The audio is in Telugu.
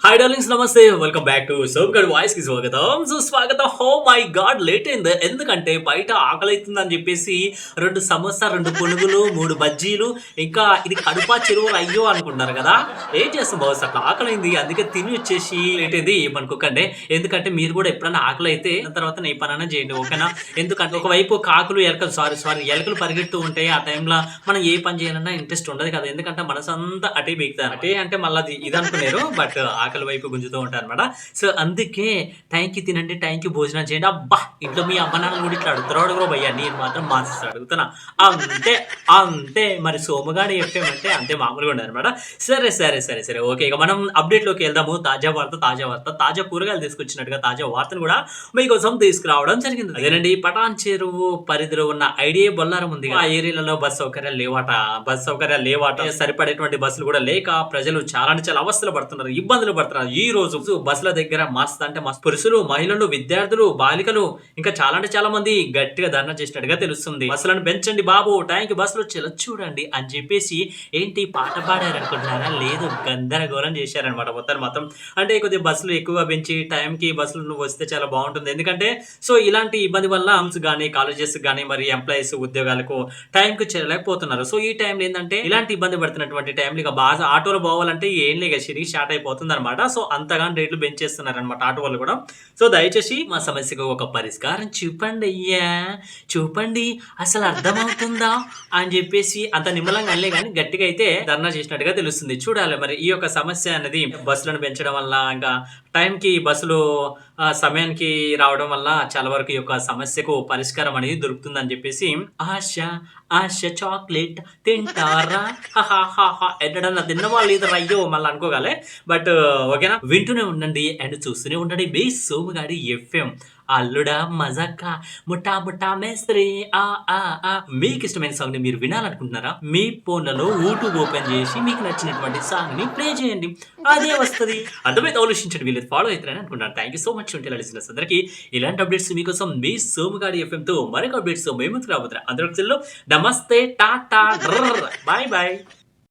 హాయ్ డార్లింగ్స్ నమస్తే వెల్కమ్ బ్యాక్ టు సోమ్గడ్ వాయిస్ కి స్వాగతం సుస్వాగతం. హో మై గాడ్ లేట్ అయింది ఎందుకంటే బయట ఆకలి అవుతుందని చెప్పేసి 2 సమోసా 2 పునుగులు 3 బజ్జీలు ఇంకా ఇది కడుపా చెరువులు అయ్యో అనుకుంటున్నారు కదా. ఏం చేస్తాం బాస్ అట్లా ఆకలి అయింది అందుకే తిని వచ్చేసి లేట్ అయింది ఏమనుకోకండి. ఎందుకంటే మీరు కూడా ఎప్పుడైనా ఆకలి అయితే దాని తర్వాత నీ పనైనా చేయండి ఓకేనా. ఎందుకంటే ఒకవైపు కాకులు ఎలకలు సారీ ఎలకలు పరిగెడుతూ ఉంటాయి. ఆ టైంలో మనం ఏ పని చేయాలన్నా ఇంట్రెస్ట్ ఉండదు కదా. ఎందుకంటే మనసంతా అటే బిగుతారు అటే అంటే మళ్ళీ ఇది అనుకున్నారు బట్ ఆకలి వైపు గుంజుతూ ఉంటారు అనమాట. సో అందుకే టైంకి తినండి, టైంకి భోజనం చేయండి. అబ్బా ఇంట్లో మీ అమ్మ నాన్న కూడా ఇట్లా అడుగుతారు అడుగురో భయ్యా, నేను మాత్రం మాస్టర్ అడుగుతున్నా అంతే అంతే. మరి సోమగాడు ఎఫ్ఎం అంటే అంతే మామూలుగా ఉండదు అనమాట. సరే సరే సరే సరే ఓకే, ఇక మనం అప్డేట్లోకి వెళ్దాము. తాజా తాజా కూరగాయలు తీసుకొచ్చినట్టుగా తాజా వార్తను కూడా మీకోసం తీసుకురావడం జరిగింది. అదేనండి, పటాన్ చెరువు పరిధిలో ఉన్న ఐడియా బొల్లారం ఉంది. ఆ ఏరియాలలో బస్ సౌకర్యాలు లేవాట, సరిపడేటువంటి బస్సులు కూడా లేక ప్రజలు చాలా అంటే చాలా అవస్థలు పడుతున్నారు, ఇబ్బందులు పడుతున్నారు. ఈ రోజు బస్సుల దగ్గర మస్త్ అంటే మస్త్ పురుషులు, మహిళలు, విద్యార్థులు, బాలికలు ఇంకా చాలా అంటే చాలా మంది గట్టిగా ధర్నా చేసినట్టుగా తెలుస్తుంది. బస్సులను పెంచండి బాబు, టైంకి బస్సులు వచ్చేలా చూడండి అని చెప్పేసి ఏంటి పాట పాడారు అనుకుంటున్నారా? లేదు, గందరగోళం చేశారనమాట మొత్తం. అంటే కొద్దిగా బస్సులు ఎక్కువగా పెంచి టైంకి బస్సులు వస్తే చాలా బాగుంటుంది. ఎందుకంటే సో ఇలాంటి ఇబ్బంది వల్ల హమ్స్ కానీ కాలేజెస్ కానీ మరి ఎంప్లాయీస్ ఉద్యోగాలకు టైంకి చేరలేకపోతున్నారు. సో ఈ టైంలో ఏంటంటే ఇలాంటి ఇబ్బంది పడుతున్నటువంటి టైంలో ఇక బాగా ఆటోలో పోవాలంటే ఏం లేక సిరీస్ స్టార్ట్ అయిపోతుంది అనమాట. సో అంతగా రేట్లు పెంచేస్తున్నారు అనమాట ఆటో వాళ్ళు కూడా. సో దయచేసి మా సమస్యకు ఒక పరిష్కారం చూపండి అయ్యా, చూపండి అసలు అర్థమవుతుందా అని చెప్పేసి అంత నిమ్మలంగా అనలే కానీ గట్టిగా అయితే ధర్నా చేసినట్టుగా తెలుస్తుంది. చూడాలి మరి ఈ యొక్క సమస్య అనేది బస్సులను పెంచడం వల్ల ఇంకా టైంకి బస్సులు సమయానికి రావడం వల్ల చాలా వరకు ఈ యొక్క సమస్యకు పరిష్కారం అనేది దొరుకుతుందని చెప్పేసి ఆశ ఆశ చాక్లెట్ తింటారా ఎన్నడన్నా తిన్నవాళ్ళు ఇది అయ్యో మళ్ళీ అనుకోగలే. బట్ ఓకేనా, వింటూనే ఉండండి అండ్ చూస్తూనే ఉండండి మీ సోముగాడి ఎఫ్ఎం. అల్లుడా మజాక ముఠా ముఠా మేస్త్రి ఆ ఆ ఆ. మీకు ఇష్టమైన సాంగ్ ని మీరు వినాలనుకుంటున్నారా? మీ ఫోన్లలో యూట్యూబ్ ఓపెన్ చేసి మీకు నచ్చినటువంటి సాంగ్ ని ప్లే చేయండి, అదే వస్తుంది. అర్థమైతే ఆలోచించండి, వీళ్ళు ఫాలో అవుతారని అనుకుంటున్నాను. థ్యాంక్ యూ సో మచ్ ఉంటే లిసినర్స్ అందరికీ. ఇలాంటి అప్డేట్స్ మీకోసం మీ సోముగాడి ఎఫ్ఎం తో మరొక అప్డేట్స్ మేము రాబోతున్నా. అందరికి నమస్తే టాటా బాయ్ బాయ్.